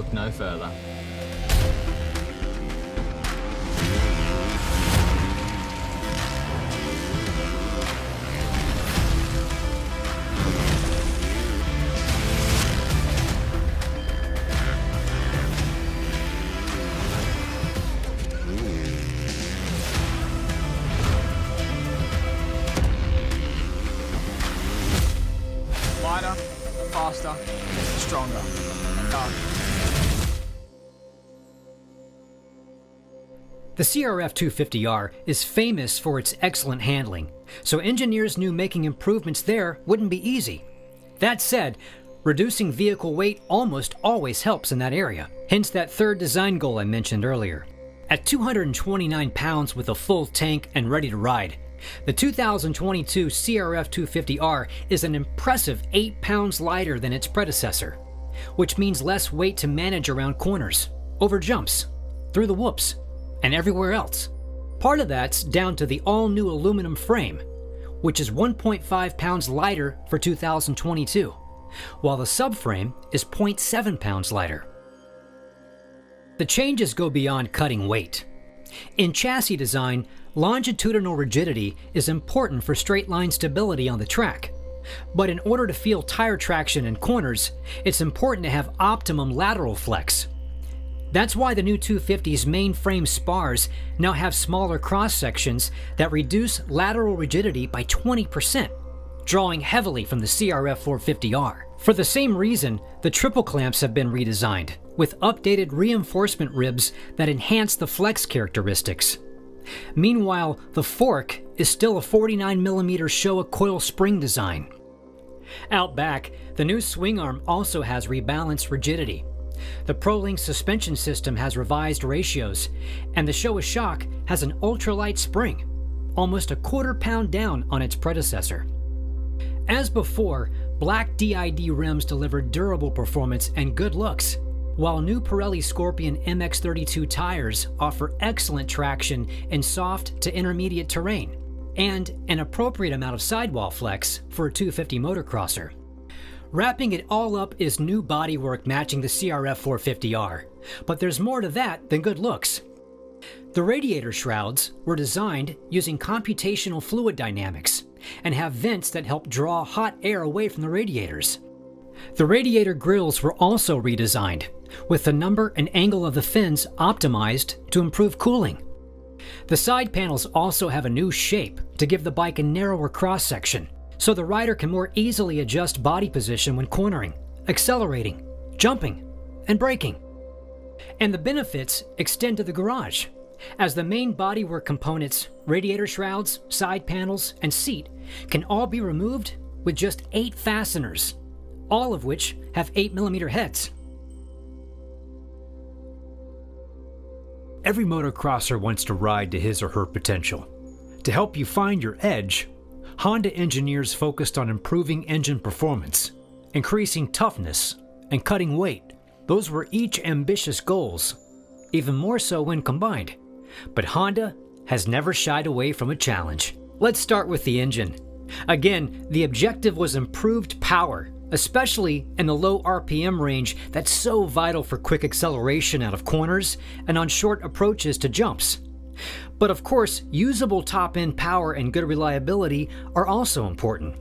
look no further. Lighter, faster, stronger. Done. The CRF250R is famous for its excellent handling, so engineers knew making improvements there wouldn't be easy. That said, reducing vehicle weight almost always helps in that area, hence that third design goal I mentioned earlier. At 229 pounds with a full tank and ready to ride, the 2022 CRF250R is an impressive 8 pounds lighter than its predecessor, which means less weight to manage around corners, over jumps, through the whoops, and everywhere else. Part of that's down to the all-new aluminum frame, which is 1.5 pounds lighter for 2022, while the subframe is 0.7 pounds lighter. The changes go beyond cutting weight. In chassis design, longitudinal rigidity is important for straight line stability on the track. But in order to feel tire traction in corners, it's important to have optimum lateral flex. That's why the new 250's main frame spars now have smaller cross sections that reduce lateral rigidity by 20%, drawing heavily from the CRF450R. For the same reason, the triple clamps have been redesigned, with updated reinforcement ribs that enhance the flex characteristics. Meanwhile, the fork is still a 49mm Showa coil spring design. Out back, the new swingarm also has rebalanced rigidity. The ProLink suspension system has revised ratios, and the Showa shock has an ultralight spring, almost a quarter pound down on its predecessor. As before, black DID rims deliver durable performance and good looks, while new Pirelli Scorpion MX32 tires offer excellent traction in soft to intermediate terrain, and an appropriate amount of sidewall flex for a 250 motocrosser. Wrapping it all up is new bodywork matching the CRF450R, but there's more to that than good looks. The radiator shrouds were designed using computational fluid dynamics and have vents that help draw hot air away from the radiators. The radiator grills were also redesigned, with the number and angle of the fins optimized to improve cooling. The side panels also have a new shape to give the bike a narrower cross-section, so the rider can more easily adjust body position when cornering, accelerating, jumping, and braking. And the benefits extend to the garage, as the main bodywork components, radiator shrouds, side panels, and seat can all be removed with just 8 fasteners, all of which have 8mm heads. Every motocrosser wants to ride to his or her potential. To help you find your edge, Honda engineers focused on improving engine performance, increasing toughness, and cutting weight. Those were each ambitious goals, even more so when combined. But Honda has never shied away from a challenge. Let's start with the engine. Again, the objective was improved power, especially in the low RPM range that's so vital for quick acceleration out of corners and on short approaches to jumps. But of course, usable top-end power and good reliability are also important.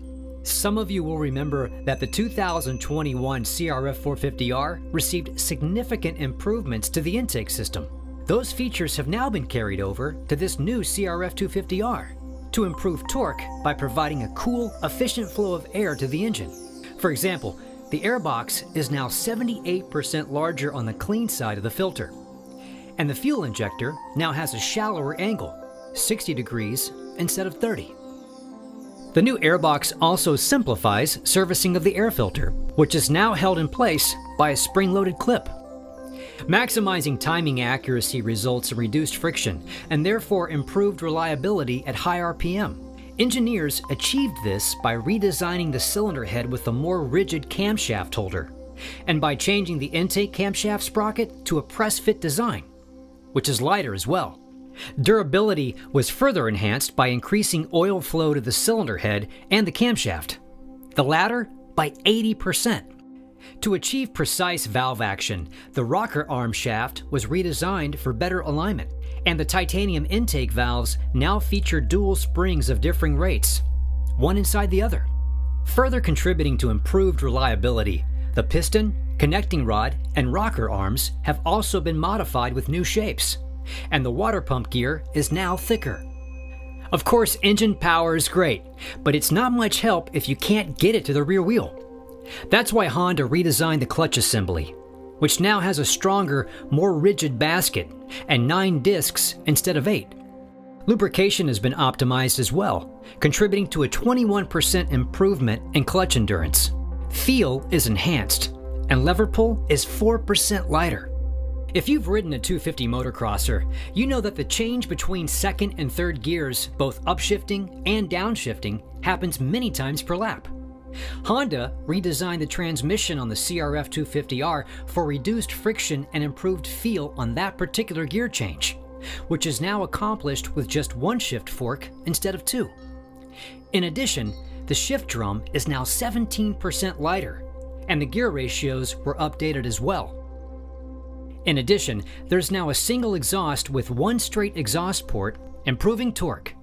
Some of you will remember that the 2021 CRF450R received significant improvements to the intake system. Those features have now been carried over to this new CRF250R to improve torque by providing a cool, efficient flow of air to the engine. For example, the airbox is now 78% larger on the clean side of the filter, and the fuel injector now has a shallower angle, 60 degrees instead of 30. The new airbox also simplifies servicing of the air filter, which is now held in place by a spring-loaded clip. Maximizing timing accuracy results in reduced friction and therefore improved reliability at high RPM. Engineers achieved this by redesigning the cylinder head with a more rigid camshaft holder, and by changing the intake camshaft sprocket to a press-fit design, which is lighter as well. Durability was further enhanced by increasing oil flow to the cylinder head and the camshaft, the latter by 80%. To achieve precise valve action, the rocker arm shaft was redesigned for better alignment, and the titanium intake valves now feature dual springs of differing rates, one inside the other. Further contributing to improved reliability, the piston, connecting rod, and rocker arms have also been modified with new shapes, and the water pump gear is now thicker. Of course, engine power is great, but it's not much help if you can't get it to the rear wheel. That's why Honda redesigned the clutch assembly, which now has a stronger, more rigid basket and 9 discs instead of 8. Lubrication has been optimized as well, contributing to a 21% improvement in clutch endurance. Feel is enhanced, and lever pull is 4% lighter. If you've ridden a 250 motocrosser, you know that the change between second and third gears, both upshifting and downshifting, happens many times per lap. Honda redesigned the transmission on the CRF250R for reduced friction and improved feel on that particular gear change, which is now accomplished with just 1 shift fork instead of 2. In addition, the shift drum is now 17% lighter, and the gear ratios were updated as well. In addition, there's now a single exhaust with 1 straight exhaust port, improving torque.